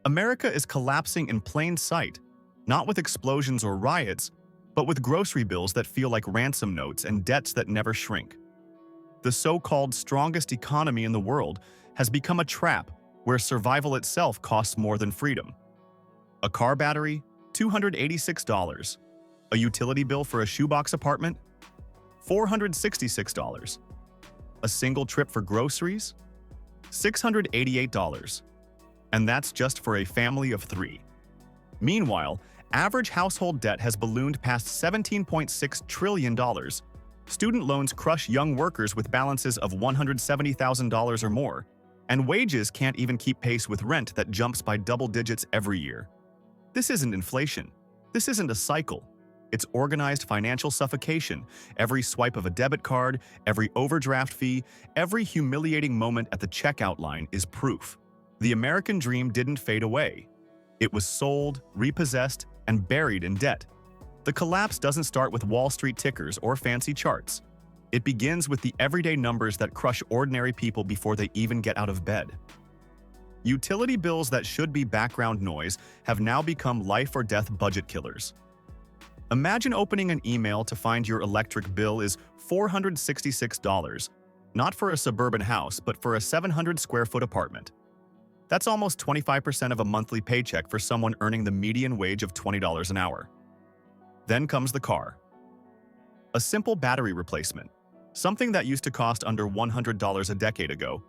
America is collapsing in plain sight, not with explosions or riots, but with grocery bills that feel like ransom notes and debts that never shrink. The so-called strongest economy in the world has become a trap where survival itself costs more than freedom. A car battery, $286. A utility bill for a shoebox apartment, $466. A single trip for groceries, $688. And that's just for a family of 3. Meanwhile, average household debt has ballooned past $17.6 trillion. Student loans crush young workers with balances of $170,000 or more, and wages can't even keep pace with rent that jumps by double digits every year. This isn't inflation. This isn't a cycle. It's organized financial suffocation. Every swipe of a debit card, every overdraft fee, every humiliating moment at the checkout line is proof. The American dream didn't fade away. It was sold, repossessed, and buried in debt. The collapse doesn't start with Wall Street tickers or fancy charts. It begins with the everyday numbers that crush ordinary people before they even get out of bed. Utility bills that should be background noise have now become life-or-death budget killers. Imagine opening an email to find your electric bill is $466, not for a suburban house, but for a 700-square-foot apartment. That's almost 25% of a monthly paycheck for someone earning the median wage of $20 an hour. Then comes the car. A simple battery replacement, something that used to cost under $100 a decade ago,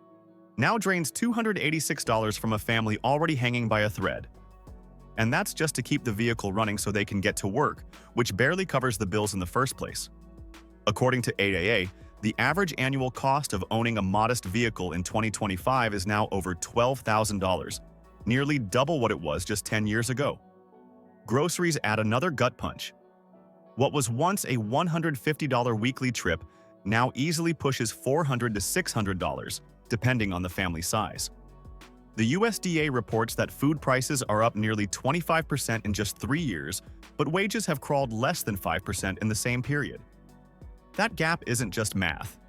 now drains $286 from a family already hanging by a thread. And that's just to keep the vehicle running so they can get to work, which barely covers the bills in the first place. According to AAA, the average annual cost of owning a modest vehicle in 2025 is now over $12,000, nearly double what it was just 10 years ago. Groceries add another gut punch. What was once a $150 weekly trip now easily pushes $400 to $600, depending on the family size. The USDA reports that food prices are up nearly 25% in just 3 years, but wages have crawled less than 5% in the same period. That gap isn't just math.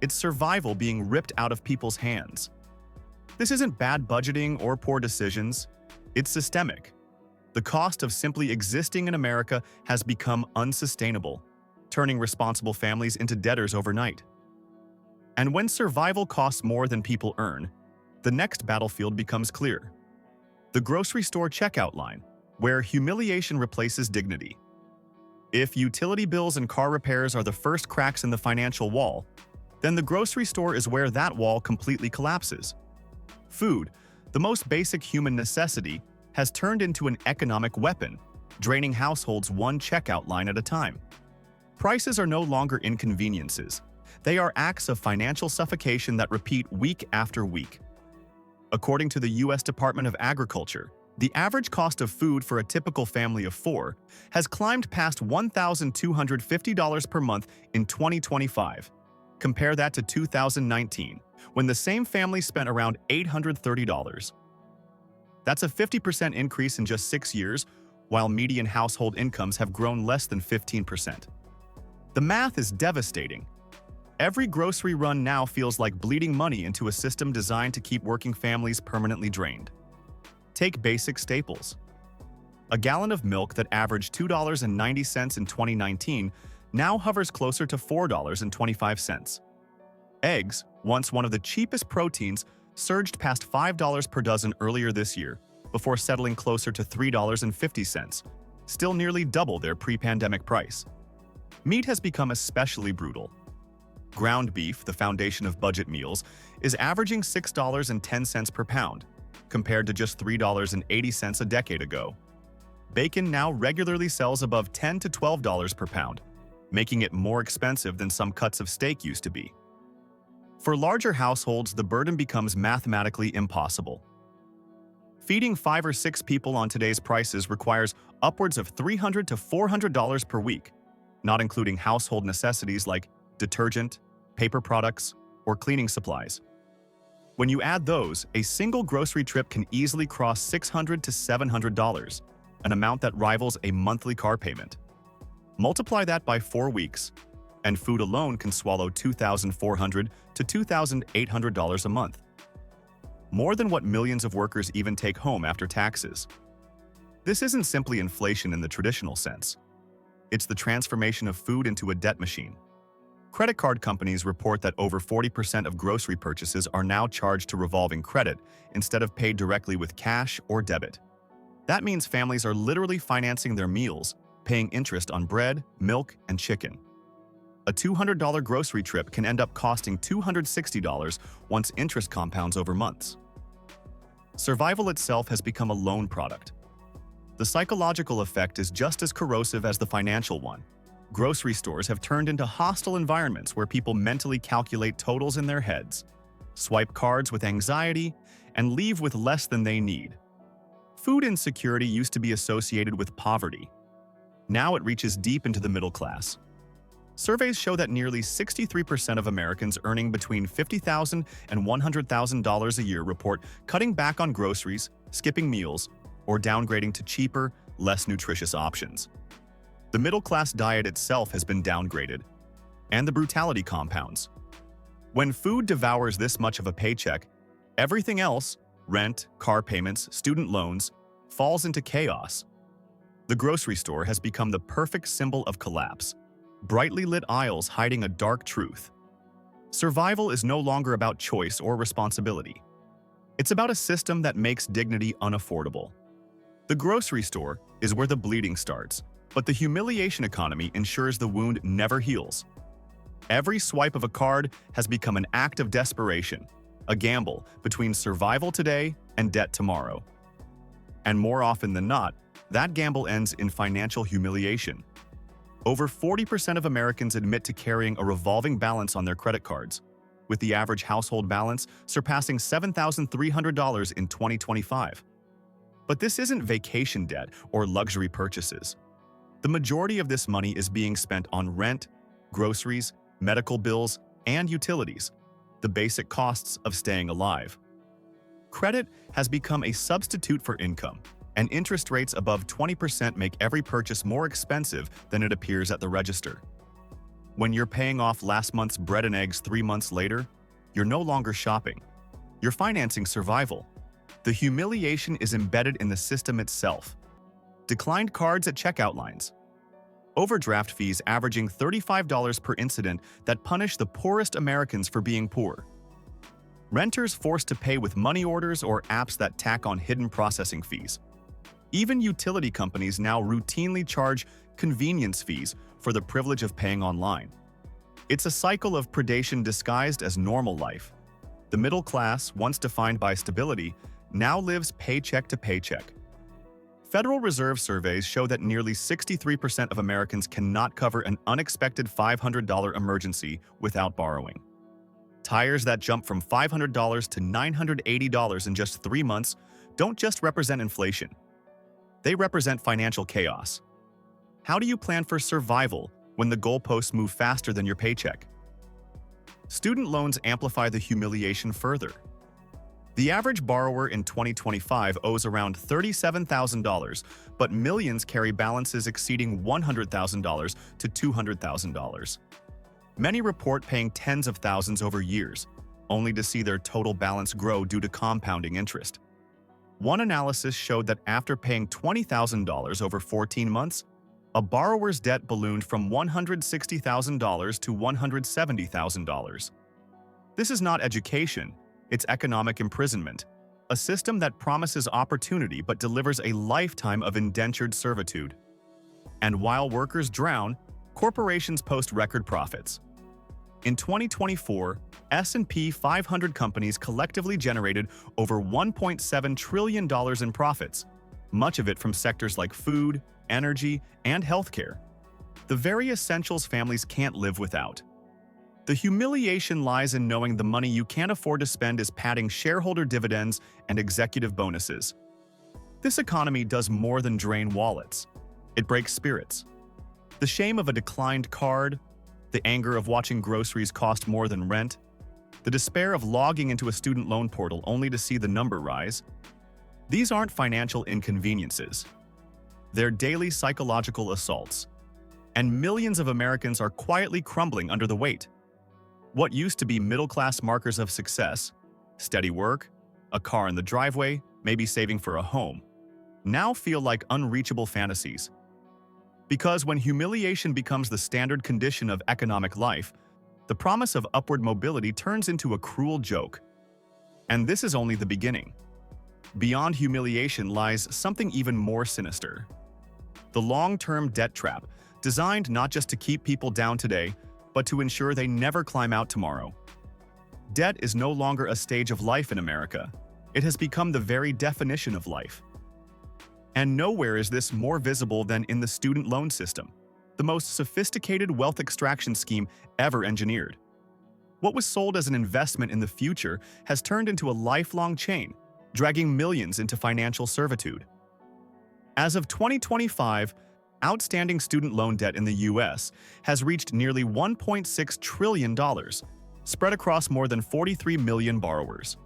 It's survival being ripped out of people's hands. This isn't bad budgeting or poor decisions. It's systemic. The cost of simply existing in America has become unsustainable, turning responsible families into debtors overnight. And when survival costs more than people earn, the next battlefield becomes clear. The grocery store checkout line, where humiliation replaces dignity. If utility bills and car repairs are the first cracks in the financial wall, then the grocery store is where that wall completely collapses. Food, the most basic human necessity, has turned into an economic weapon, draining households one checkout line at a time. Prices are no longer inconveniences. They are acts of financial suffocation that repeat week after week. According to the U.S. Department of Agriculture, the average cost of food for a typical family of 4 has climbed past $1,250 per month in 2025. Compare that to 2019, when the same family spent around $830. That's a 50% increase in just 6 years, while median household incomes have grown less than 15%. The math is devastating. Every grocery run now feels like bleeding money into a system designed to keep working families permanently drained. Take basic staples. A gallon of milk that averaged $2.90 in 2019 now hovers closer to $4.25. Eggs, once one of the cheapest proteins, surged past $5 per dozen earlier this year, before settling closer to $3.50, still nearly double their pre-pandemic price. Meat has become especially brutal. Ground beef, the foundation of budget meals, is averaging $6.10 per pound, compared to just $3.80 a decade ago. Bacon now regularly sells above $10 to $12 per pound, making it more expensive than some cuts of steak used to be. For larger households, the burden becomes mathematically impossible. Feeding 5 or 6 people on today's prices requires upwards of $300 to $400 per week, not including household necessities like detergent, paper products, or cleaning supplies. When you add those, a single grocery trip can easily cross $600 to $700, an amount that rivals a monthly car payment. Multiply that by 4 weeks, and food alone can swallow $2,400 to $2,800 a month. more than what millions of workers even take home after taxes. This isn't simply inflation in the traditional sense. It's the transformation of food into a debt machine. Credit card companies report that over 40% of grocery purchases are now charged to revolving credit instead of paid directly with cash or debit. That means families are literally financing their meals, paying interest on bread, milk, and chicken. A $200 grocery trip can end up costing $260 once interest compounds over months. Survival itself has become a loan product. The psychological effect is just as corrosive as the financial one. Grocery stores have turned into hostile environments where people mentally calculate totals in their heads, swipe cards with anxiety, and leave with less than they need. Food insecurity used to be associated with poverty. Now it reaches deep into the middle class. Surveys show that nearly 63% of Americans earning between $50,000 and $100,000 a year report cutting back on groceries, skipping meals, or downgrading to cheaper, less nutritious options. The middle-class diet itself has been downgraded, and the brutality compounds. When food devours this much of a paycheck, everything else, rent, car payments, student loans, falls into chaos. The grocery store has become the perfect symbol of collapse, brightly lit aisles hiding a dark truth. Survival is no longer about choice or responsibility. It's about a system that makes dignity unaffordable. The grocery store is where the bleeding starts, but the humiliation economy ensures the wound never heals. Every swipe of a card has become an act of desperation, a gamble between survival today and debt tomorrow. And more often than not, that gamble ends in financial humiliation. Over 40% of Americans admit to carrying a revolving balance on their credit cards, with the average household balance surpassing $7,300 in 2025. But this isn't vacation debt or luxury purchases. The majority of this money is being spent on rent, groceries, medical bills, and utilities, the basic costs of staying alive. Credit has become a substitute for income, and interest rates above 20% make every purchase more expensive than it appears at the register. When you're paying off last month's bread and eggs 3 months later, you're no longer shopping. You're financing survival. The humiliation is embedded in the system itself. Declined cards at checkout lines. Overdraft fees averaging $35 per incident that punish the poorest Americans for being poor. Renters forced to pay with money orders or apps that tack on hidden processing fees. Even utility companies now routinely charge convenience fees for the privilege of paying online. It's a cycle of predation disguised as normal life. The middle class, once defined by stability, now lives paycheck to paycheck. Federal Reserve surveys show that nearly 63% of Americans cannot cover an unexpected $500 emergency without borrowing. Tires that jump from $500 to $980 in just 3 months don't just represent inflation. They represent financial chaos. How do you plan for survival when the goalposts move faster than your paycheck? Student loans amplify the humiliation further. The average borrower in 2025 owes around $37,000, but millions carry balances exceeding $100,000 to $200,000. Many report paying tens of thousands over years, only to see their total balance grow due to compounding interest. One analysis showed that after paying $20,000 over 14 months, a borrower's debt ballooned from $160,000 to $170,000. This is not education. It's economic imprisonment, a system that promises opportunity but delivers a lifetime of indentured servitude. And while workers drown, corporations post record profits. In 2024, S&P 500 companies collectively generated over $1.7 trillion in profits, much of it from sectors like food, energy, and healthcare, the very essentials families can't live without. The humiliation lies in knowing the money you can't afford to spend is padding shareholder dividends and executive bonuses. This economy does more than drain wallets. It breaks spirits. The shame of a declined card, the anger of watching groceries cost more than rent, the despair of logging into a student loan portal only to see the number rise. These aren't financial inconveniences. They're daily psychological assaults. And millions of Americans are quietly crumbling under the weight. What used to be middle-class markers of success, steady work, a car in the driveway, maybe saving for a home, now feel like unreachable fantasies. Because when humiliation becomes the standard condition of economic life, the promise of upward mobility turns into a cruel joke. And this is only the beginning. Beyond humiliation lies something even more sinister. The long-term debt trap, designed not just to keep people down today, but to ensure they never climb out tomorrow. Debt is no longer a stage of life in America. It has become the very definition of life. And nowhere is this more visible than in the student loan system, the most sophisticated wealth extraction scheme ever engineered. What was sold as an investment in the future has turned into a lifelong chain, dragging millions into financial servitude. As of 2025, outstanding student loan debt in the U.S. has reached nearly $1.6 trillion, spread across more than 43 million borrowers.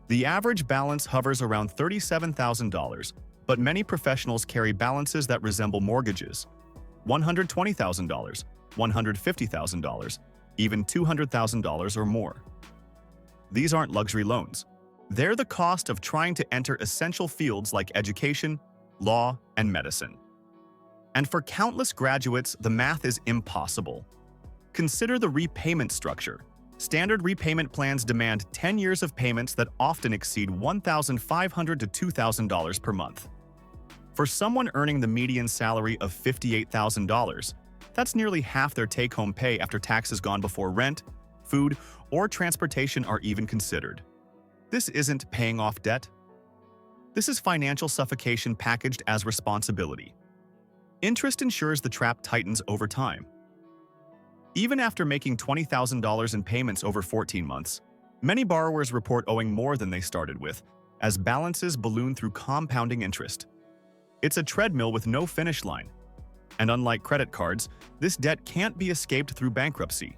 The average balance hovers around $37,000, but many professionals carry balances that resemble mortgages: $120,000, $150,000, even $200,000 or more. These aren't luxury loans. They're the cost of trying to enter essential fields like education, law, and medicine. And for countless graduates, the math is impossible. Consider the repayment structure. Standard repayment plans demand 10 years of payments that often exceed $1,500 to $2,000 per month. For someone earning the median salary of $58,000, that's nearly half their take-home pay after taxes gone before rent, food, or transportation are even considered. This isn't paying off debt. This is financial suffocation packaged as responsibility. Interest ensures the trap tightens over time. Even after making $20,000 in payments over 14 months, many borrowers report owing more than they started with, as balances balloon through compounding interest. It's a treadmill with no finish line. And unlike credit cards, this debt can't be escaped through bankruptcy.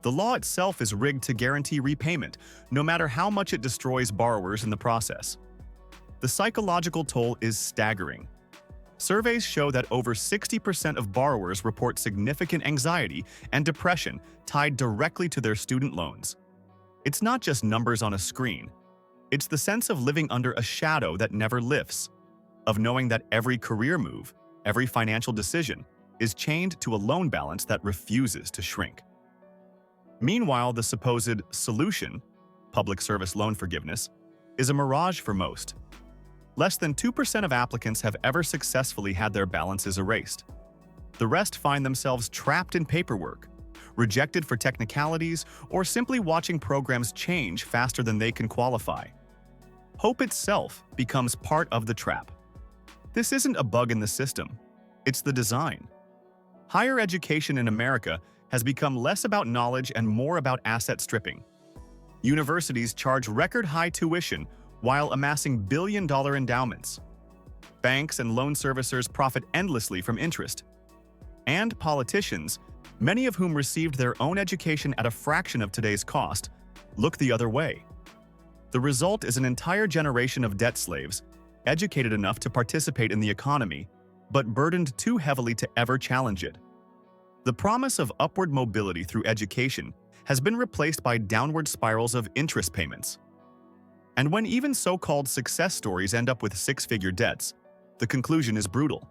The law itself is rigged to guarantee repayment, no matter how much it destroys borrowers in the process. The psychological toll is staggering. Surveys show that over 60% of borrowers report significant anxiety and depression tied directly to their student loans. It's not just numbers on a screen. It's the sense of living under a shadow that never lifts, of knowing that every career move, every financial decision, is chained to a loan balance that refuses to shrink. Meanwhile, the supposed solution, public service loan forgiveness, is a mirage for most. Less than 2% of applicants have ever successfully had their balances erased. The rest find themselves trapped in paperwork, rejected for technicalities, or simply watching programs change faster than they can qualify. Hope itself becomes part of the trap. This isn't a bug in the system, it's the design. Higher education in America has become less about knowledge and more about asset stripping. Universities charge record-high tuition while amassing billion-dollar endowments. Banks and loan servicers profit endlessly from interest. And politicians, many of whom received their own education at a fraction of today's cost, look the other way. The result is an entire generation of debt slaves, educated enough to participate in the economy, but burdened too heavily to ever challenge it. The promise of upward mobility through education has been replaced by downward spirals of interest payments. And when even so-called success stories end up with six-figure debts, the conclusion is brutal.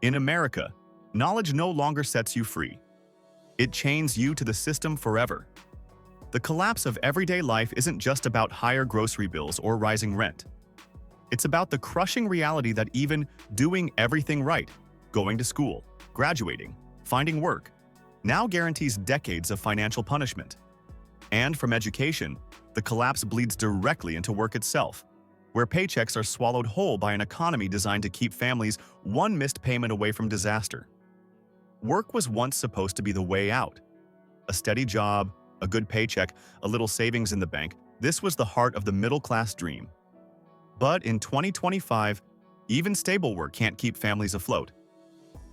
In America, knowledge no longer sets you free. It chains you to the system forever. The collapse of everyday life isn't just about higher grocery bills or rising rent. It's about the crushing reality that even doing everything right, going to school, graduating, finding work, now guarantees decades of financial punishment. And from education, the collapse bleeds directly into work itself, where paychecks are swallowed whole by an economy designed to keep families one missed payment away from disaster. Work was once supposed to be the way out. A steady job, a good paycheck, a little savings in the bank, this was the heart of the middle-class dream. But in 2025, even stable work can't keep families afloat.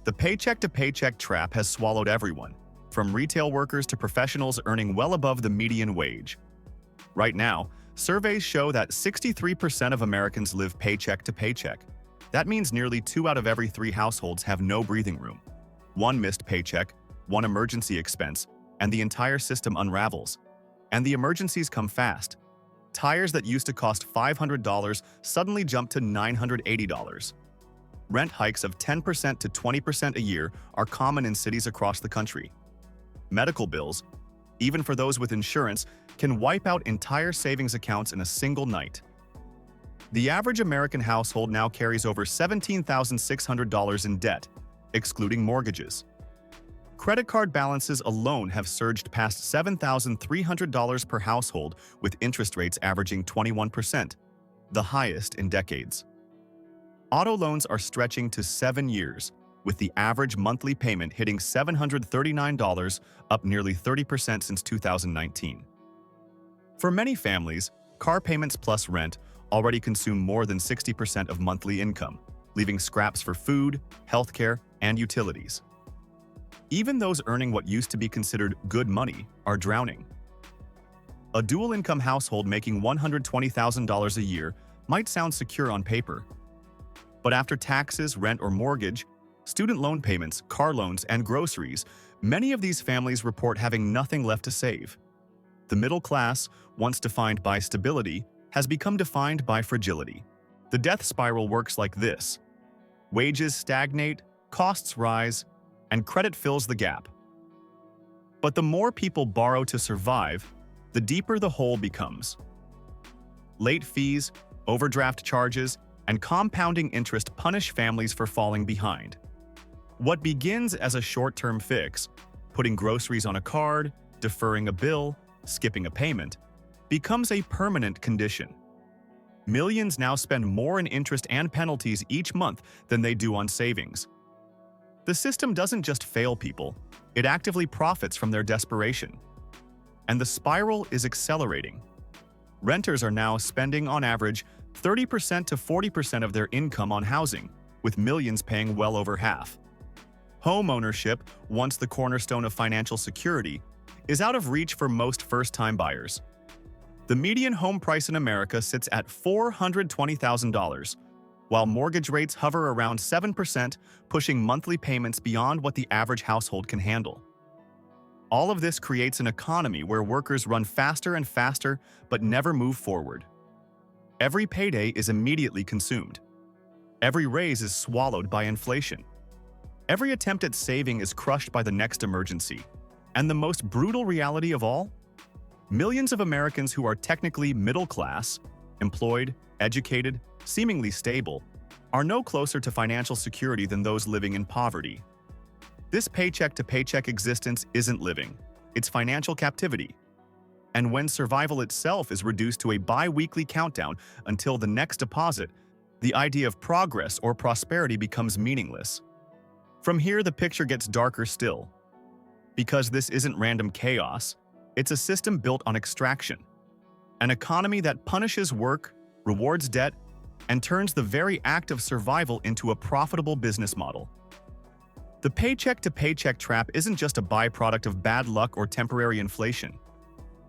The paycheck-to-paycheck trap has swallowed everyone, from retail workers to professionals earning well above the median wage. Right now, surveys show that 63% of Americans live paycheck to paycheck. That means nearly 2 out of every 3 households have no breathing room. One missed paycheck, one emergency expense, and the entire system unravels. And the emergencies come fast. Tires that used to cost $500 suddenly jump to $980. Rent hikes of 10% to 20% a year are common in cities across the country. Medical bills, even for those with insurance, can wipe out entire savings accounts in a single night. The average American household now carries over $17,600 in debt, excluding mortgages. Credit card balances alone have surged past $7,300 per household, with interest rates averaging 21%, the highest in decades. Auto loans are stretching to 7 years, with the average monthly payment hitting $739, up nearly 30% since 2019. For many families, car payments plus rent already consume more than 60% of monthly income, leaving scraps for food, healthcare, and utilities. Even those earning what used to be considered good money are drowning. A dual-income household making $120,000 a year might sound secure on paper. But after taxes, rent or mortgage, student loan payments, car loans, and groceries, many of these families report having nothing left to save. The middle class, once defined by stability, has become defined by fragility. The death spiral works like this. Wages stagnate, costs rise, and credit fills the gap. But the more people borrow to survive, the deeper the hole becomes. Late fees, overdraft charges, and compounding interest punish families for falling behind. What begins as a short-term fix, putting groceries on a card, deferring a bill, skipping a payment, becomes a permanent condition. Millions now spend more in interest and penalties each month than they do on savings. The system doesn't just fail people, it actively profits from their desperation. And the spiral is accelerating. Renters are now spending, on average, 30% to 40% of their income on housing, with millions paying well over half. Home ownership, once the cornerstone of financial security, is out of reach for most first-time buyers. The median home price in America sits at $420,000, while mortgage rates hover around 7%, pushing monthly payments beyond what the average household can handle. All of this creates an economy where workers run faster and faster but never move forward. Every payday is immediately consumed. Every raise is swallowed by inflation. Every attempt at saving is crushed by the next emergency. And the most brutal reality of all? Millions of Americans who are technically middle class, employed, educated, seemingly stable, are no closer to financial security than those living in poverty. This paycheck-to-paycheck existence isn't living, it's financial captivity. And when survival itself is reduced to a bi-weekly countdown until the next deposit, the idea of progress or prosperity becomes meaningless. From here, the picture gets darker still. Because this isn't random chaos, it's a system built on extraction. An economy that punishes work, rewards debt, and turns the very act of survival into a profitable business model. The paycheck-to-paycheck trap isn't just a byproduct of bad luck or temporary inflation.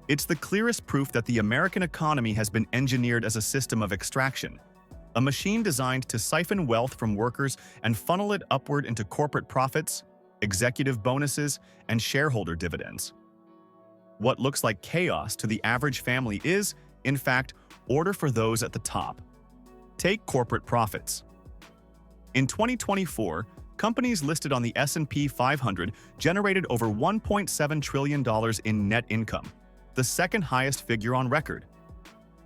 It's the clearest proof that the American economy has been engineered as a system of extraction, a machine designed to siphon wealth from workers and funnel it upward into corporate profits, executive bonuses, and shareholder dividends. What looks like chaos to the average family is, in fact, order for those at the top. Take corporate profits. In 2024, companies listed on the S&P 500 generated over $1.7 trillion in net income, the second highest figure on record.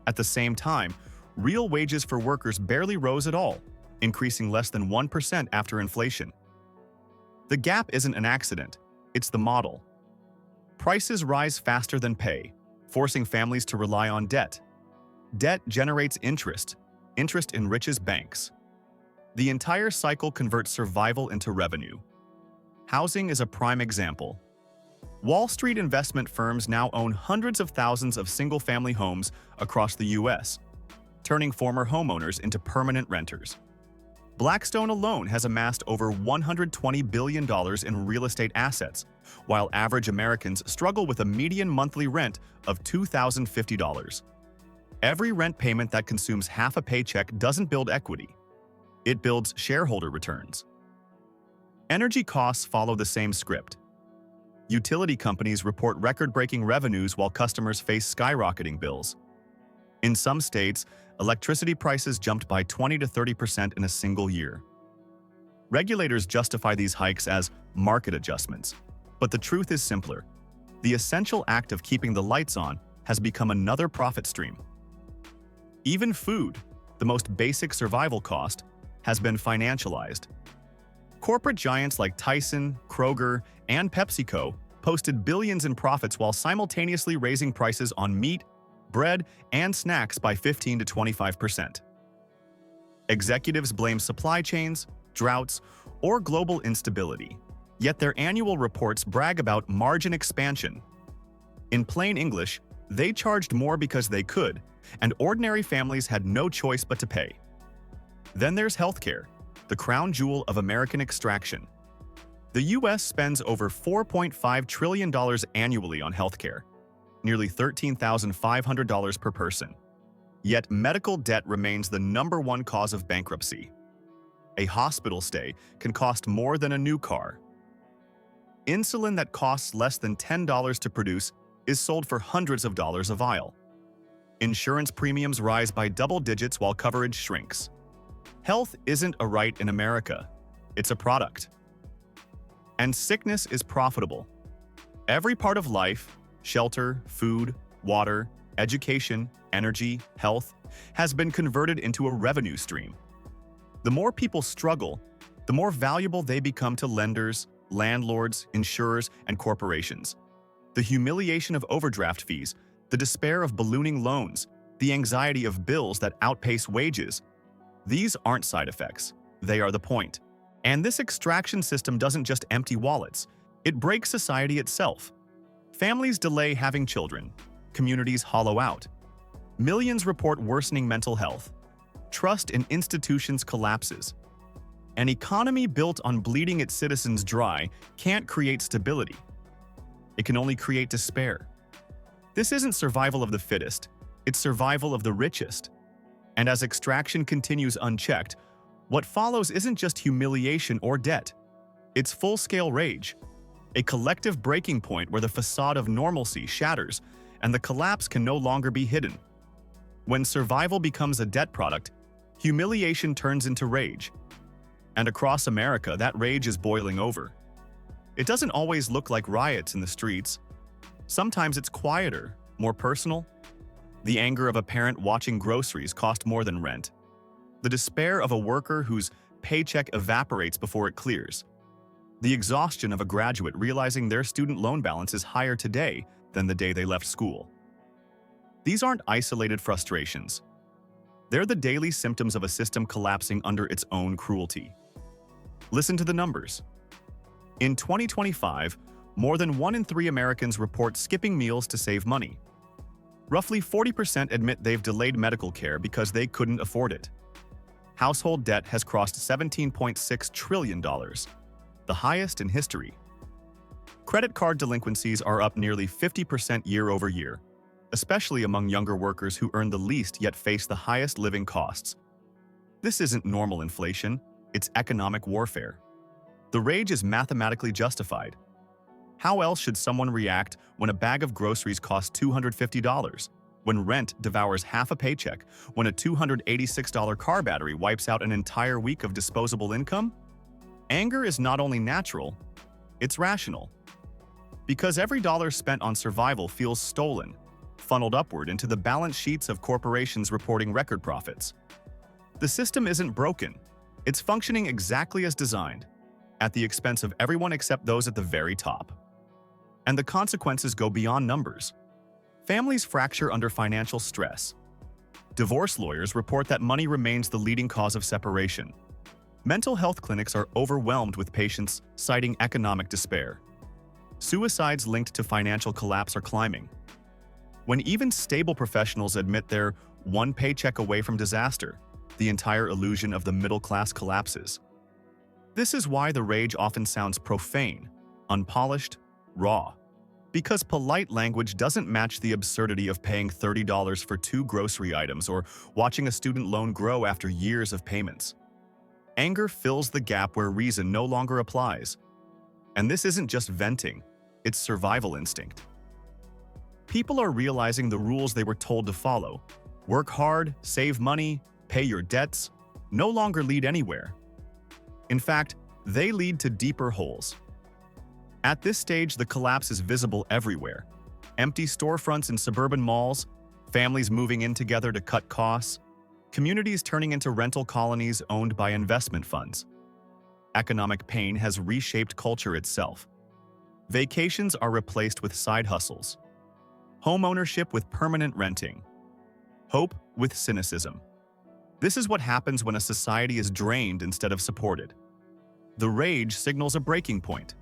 At the same time, real wages for workers barely rose at all, increasing less than 1% after inflation. The gap isn't an accident, it's the model. Prices rise faster than pay, forcing families to rely on debt. Debt generates interest. Interest enriches banks. The entire cycle converts survival into revenue. Housing is a prime example. Wall Street investment firms now own hundreds of thousands of single-family homes across the U.S., turning former homeowners into permanent renters. Blackstone alone has amassed over $120 billion in real estate assets, while average Americans struggle with a median monthly rent of $2,050. Every rent payment that consumes half a paycheck doesn't build equity. It builds shareholder returns. Energy costs follow the same script. Utility companies report record-breaking revenues while customers face skyrocketing bills. In some states, electricity prices jumped by 20 to 30% in a single year. Regulators justify these hikes as market adjustments, but the truth is simpler. The essential act of keeping the lights on has become another profit stream. Even food, the most basic survival cost, has been financialized. Corporate giants like Tyson, Kroger, and PepsiCo posted billions in profits while simultaneously raising prices on meat, bread, and snacks by 15 to 25%. Executives blame supply chains, droughts, or global instability, yet their annual reports brag about margin expansion. In plain English, they charged more because they could, and ordinary families had no choice but to pay. Then there's healthcare, the crown jewel of American extraction. The U.S. spends over $4.5 trillion annually on healthcare, nearly $13,500 per person. Yet medical debt remains the #1 cause of bankruptcy. A hospital stay can cost more than a new car. Insulin that costs less than $10 to produce is sold for hundreds of dollars a vial. Insurance premiums rise by double digits while coverage shrinks. Health isn't a right in America, it's a product. And sickness is profitable. Every part of life, shelter, food, water, education, energy, health, has been converted into a revenue stream. The more people struggle, the more valuable they become to lenders, landlords, insurers, and corporations. The humiliation of overdraft fees, the despair of ballooning loans, the anxiety of bills that outpace wages. These aren't side effects, they are the point. And this extraction system doesn't just empty wallets, it breaks society itself. Families delay having children, communities hollow out. Millions report worsening mental health. Trust in institutions collapses. An economy built on bleeding its citizens dry can't create stability. It can only create despair. This isn't survival of the fittest, it's survival of the richest. And as extraction continues unchecked, what follows isn't just humiliation or debt. It's full-scale rage, a collective breaking point where the facade of normalcy shatters and the collapse can no longer be hidden. When survival becomes a debt product, humiliation turns into rage. And across America, that rage is boiling over. It doesn't always look like riots in the streets. Sometimes it's quieter, more personal. The anger of a parent watching groceries cost more than rent. The despair of a worker whose paycheck evaporates before it clears. The exhaustion of a graduate realizing their student loan balance is higher today than the day they left school. These aren't isolated frustrations. They're the daily symptoms of a system collapsing under its own cruelty. Listen to the numbers. In 2025, more than 1 in 3 Americans report skipping meals to save money. Roughly 40% admit they've delayed medical care because they couldn't afford it. Household debt has crossed $17.6 trillion, the highest in history. Credit card delinquencies are up nearly 50% year over year, especially among younger workers who earn the least yet face the highest living costs. This isn't normal inflation, it's economic warfare. The rage is mathematically justified. How else should someone react when a bag of groceries costs $250, when rent devours half a paycheck, when a $286 car battery wipes out an entire week of disposable income? Anger is not only natural, it's rational. Because every dollar spent on survival feels stolen, funneled upward into the balance sheets of corporations reporting record profits. The system isn't broken, it's functioning exactly as designed, at the expense of everyone except those at the very top. And the consequences go beyond numbers. Families fracture under financial stress. Divorce lawyers report that money remains the leading cause of separation. Mental health clinics are overwhelmed with patients citing economic despair. Suicides linked to financial collapse are climbing. When even stable professionals admit they're one paycheck away from disaster, the entire illusion of the middle class collapses. This is why the rage often sounds profane, unpolished, raw. Because polite language doesn't match the absurdity of paying $30 for 2 grocery items or watching a student loan grow after years of payments. Anger fills the gap where reason no longer applies. And this isn't just venting, it's survival instinct. People are realizing the rules they were told to follow. Work hard, save money, pay your debts no longer lead anywhere. In fact, they lead to deeper holes. At this stage, the collapse is visible everywhere. Empty storefronts in suburban malls, families moving in together to cut costs, communities turning into rental colonies owned by investment funds. Economic pain has reshaped culture itself. Vacations are replaced with side hustles. Home ownership with permanent renting. Hope with cynicism. This is what happens when a society is drained instead of supported. The rage signals a breaking point.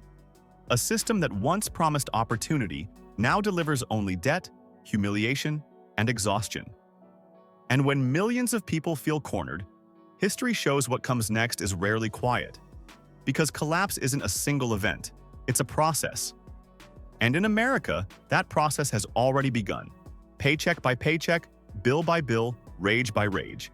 A system that once promised opportunity now delivers only debt, humiliation, and exhaustion. And when millions of people feel cornered, history shows what comes next is rarely quiet. Because collapse isn't a single event, it's a process. And in America, that process has already begun. Paycheck by paycheck, bill by bill, rage by rage.